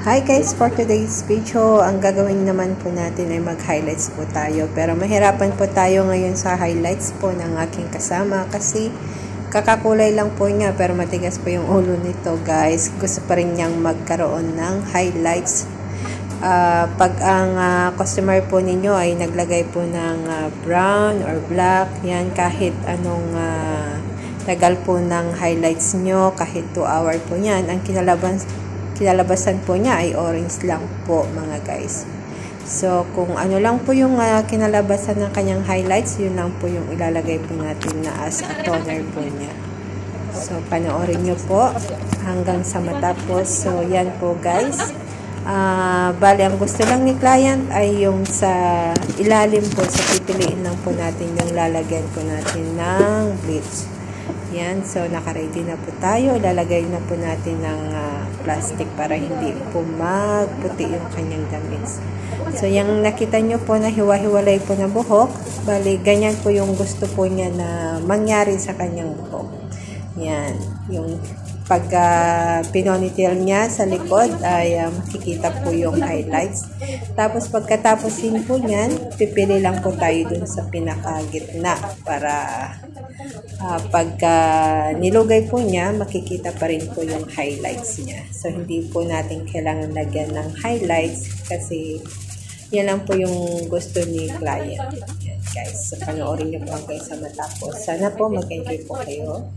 Hi guys, for today's video, ang gagawin naman po natin ay mag-highlights po tayo. Pero mahirapan po tayo ngayon sa highlights po ng aking kasama kasi kakakulay lang po niya pero matigas po yung ulo nito guys. Gusto pa rin niyang magkaroon ng highlights. Pag ang customer po ninyo ay naglagay po ng brown or black, yan kahit anong tagal po ng highlights nyo, kahit 2 hour po yan, ang kinalabasan po niya ay orange lang po mga guys. So kung ano lang po yung kinalabasan ng kanyang highlights, yun lang po yung ilalagay po natin na as a toner po niya. So panoorin nyo po hanggang sa matapos. So yan po guys. Bali ang gusto lang ni client ay yung sa ilalim po, sa pipiliin lang po natin yung lalagyan po natin ng bleach. Yan, so naka-ready na po tayo. Ilalagay na po natin ng plastic para hindi po magputi yung kanyang damit. So yung nakita nyo po na hiwa-hiwalay po na buhok, bali ganyan po yung gusto po niya na mangyari sa kanyang buhok. Yan, yung pag pinonytail niya sa likod ay makikita po yung highlights. Tapos pagkatapos din po niyan, pipili lang po tayo dun sa pinakagitna para pag nilugay po niya, makikita pa rin po yung highlights niya. So hindi po natin kailangan lagyan ng highlights kasi yan lang po yung gusto ni client. Yan, guys, so panoorin niyo po hanggang sa matapos. Sana po mag-enjoy po kayo.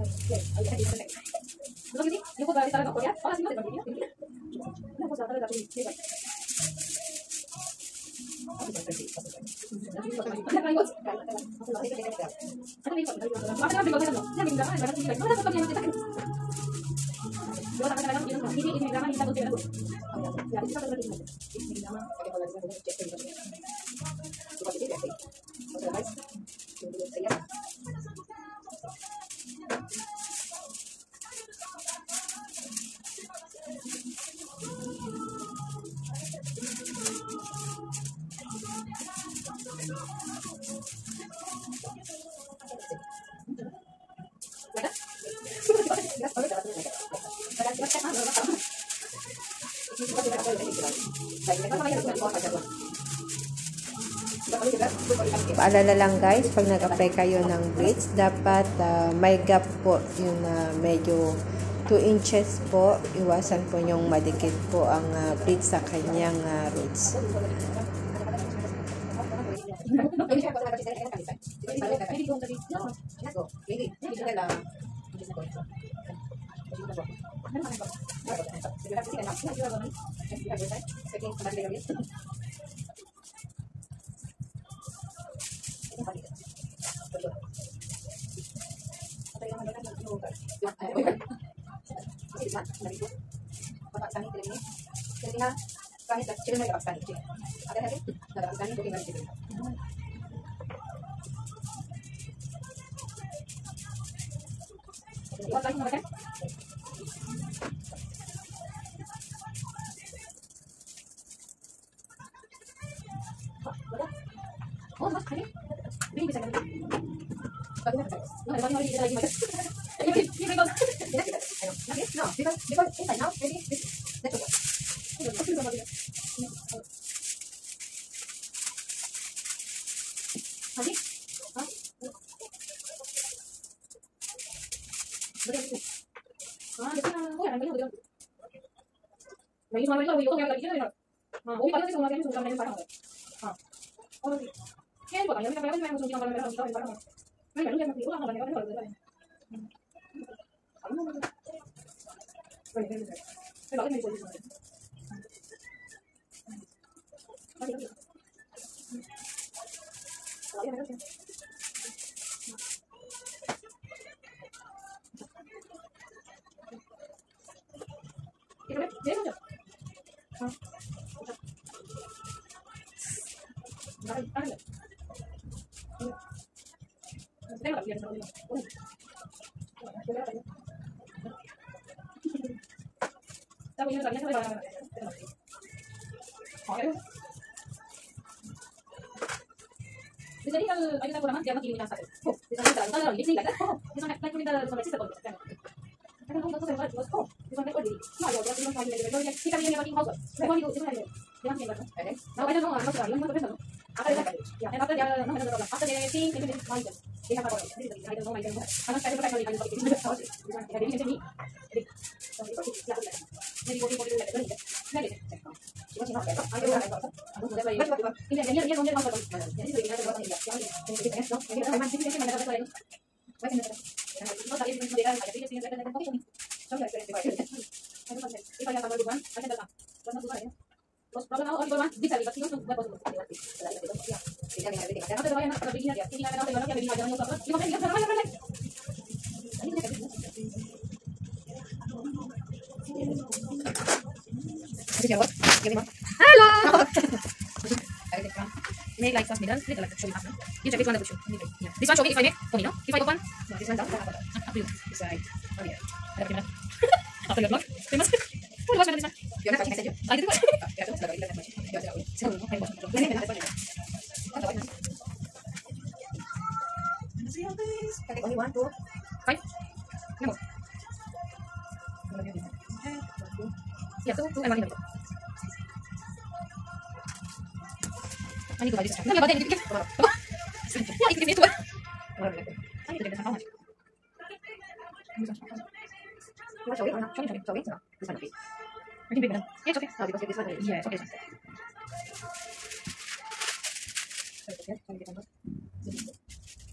Paalala lang guys, pag nag-apply kayo ng bleach, dapat may gap po, yung medyo 2 inches po. Iwasan po yung madikit po ang bleach sa kanyang roots. Usually, ayun na po naman, diyan magkilimutan sa atin. Usually, talagang lip sync like that. This one, like with the some system. Hello! Make like sauce middle, click like show me after. You check which one that will show. Yeah. This one show me if I make for me, no? If I open, no, this one down, up to you. This side. Oh yeah. After your vlog, famous. Who watch this one? You're not watching message. I didn't watch. Yeah, don't start that much. So, I watch. Okay, only 1, 2, 5. No more. Yeah, 2 and 1 in the middle. I need to buy this. No, but then you get tomorrow. Yeah, it is 2. I need to get this one. How much? You want to show it or not? Show me. No, this one okay. I think bigger. Yeah, it's okay. No, because this one is. Yeah, it's okay.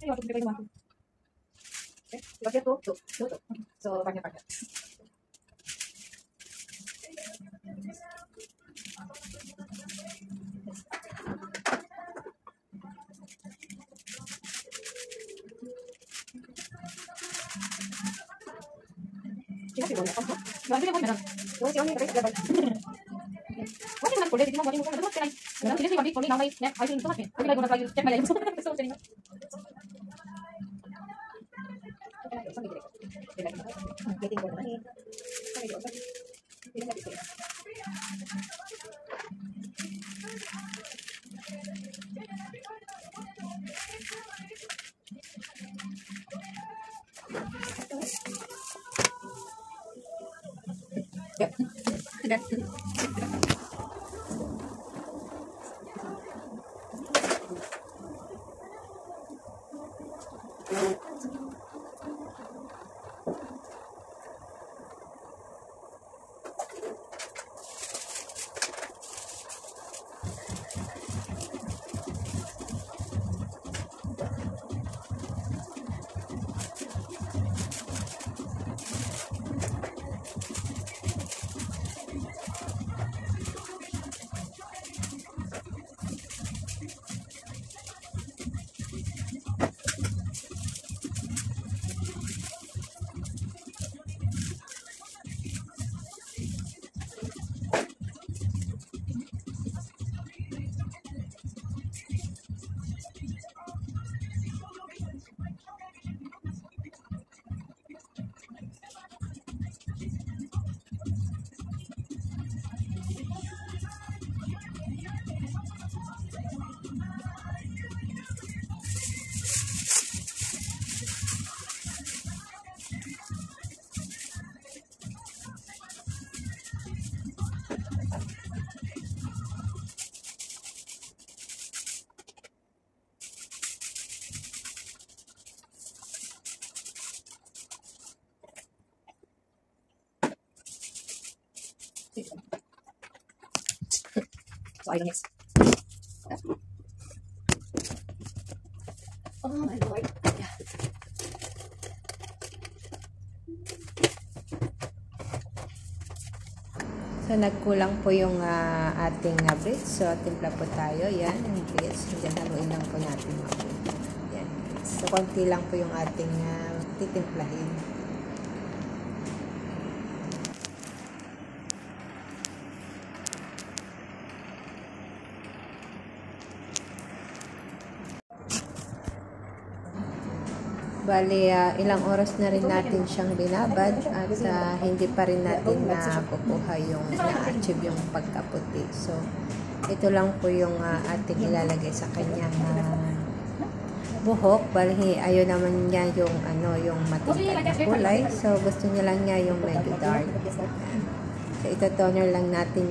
You want to prepare the one. Okay, because here 2. Okay. So, partner. So I don't mix. Oh my lord. Yeah. So, nagkulang po yung ating grits. So, timpla po tayo. Yan, yung grits. Diyan, haluin lang po natin. Yan. So, konti lang po yung ating titimplahin. Bali, ilang oras na rin natin siyang binabad at hindi pa rin natin nakukuha yung na-achieve yung pagkaputi. So, ito lang po yung ating ilalagay sa kanyang buhok, bali ayaw naman niya yung yung matingkad na kulay. So gusto niya lang niya yung medyo dark. So ito toner lang natin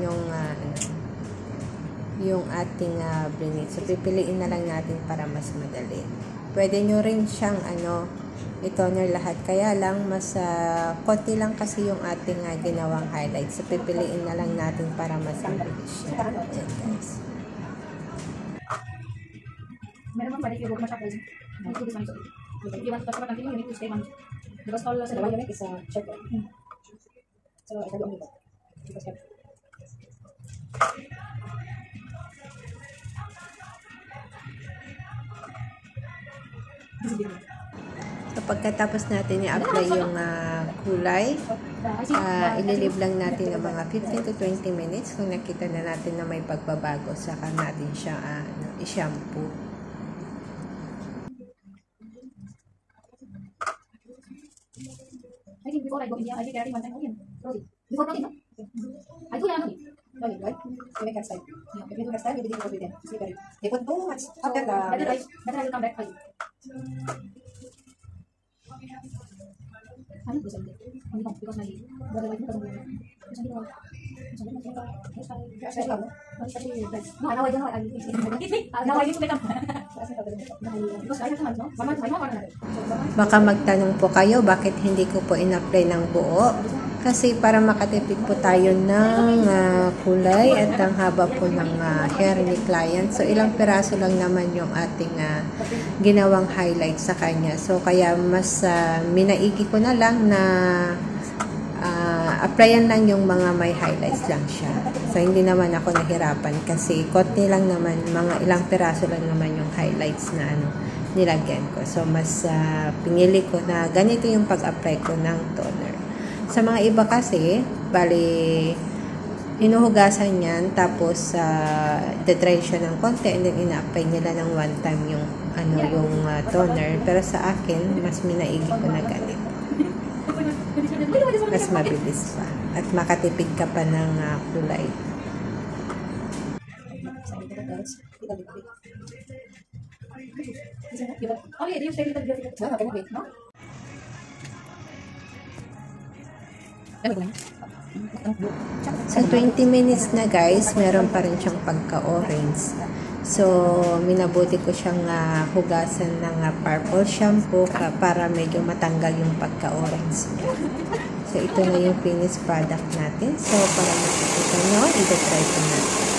yung ating brunette. So pipiliin na lang natin para mas madali. Pwede nyo rin siyang i-toner lahat. Kaya lang mas konti lang kasi yung ating ginawang highlight. So pipiliin na lang natin para mas mabilis siya. Ayan, guys. Meron bang pwede yung huwag masyapos? If you want to talk about continue, you need to stay on. Because all sa the is check. So, ito yung dito. So, pagkatapos natin i-apply yung kulay, ililib lang natin ng mga 15 to 20 minutes. Kung nakita na natin na may pagbabago, saka natin siya i-shampoo. I think before I go India, I did keratin one time again. Rosy. Before protein, no? I do yan, Right? You make hairstyle. Yeah. If you do hairstyle, you begin to work with them. Sleep early. They put too much after the... Better I will come back. I will do something. Only come because my brother wife doesn't want to. No, now I don't know. Now I need to make them. Because I have 2 months, no? 1 month, my mom or another. Baka magtanong po kayo bakit hindi ko po in-apply ng buo. Kasi para makatipid po tayo ng kulay at ang haba po ng hair ni client. So ilang piraso lang naman yung ating ginawang highlight sa kanya. So kaya mas minaigi ko na lang na applyan lang yung mga may highlights lang siya. So hindi naman ako nahirapan kasi konti lang naman, mga ilang piraso lang naman yung highlights na nilagyan ko. So mas pinili ko na ganito yung pag-apply ko ng toner. Sa mga iba kasi, bali hinuhugasan yan, tapos de-dry siya ng konti and then ina-apply nila ng one time yung toner. Pero sa akin, mas minaigi ko na ganito. Mas mabilis pa. At makatipid ka pa ng kulay. Oh yeah, you stay little bit. No, okay, wait, no? Sa 20 minutes na guys, meron pa rin siyang pagka-orange. So, minabuti ko siyang hugasan ng purple shampoo para medyo matanggal yung pagka-orange. So, ito na yung finished product natin. So, para makikita nyo, i-try ko natin.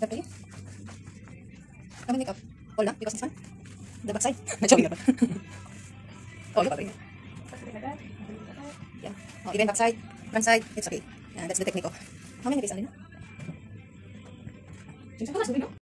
Okay. How many makeup? All na? Because this one? The back side? Medyo hirap. Oh, look at it. Yeah. Oh, even back side, front side, it's okay. That's the technique of. How many days are there?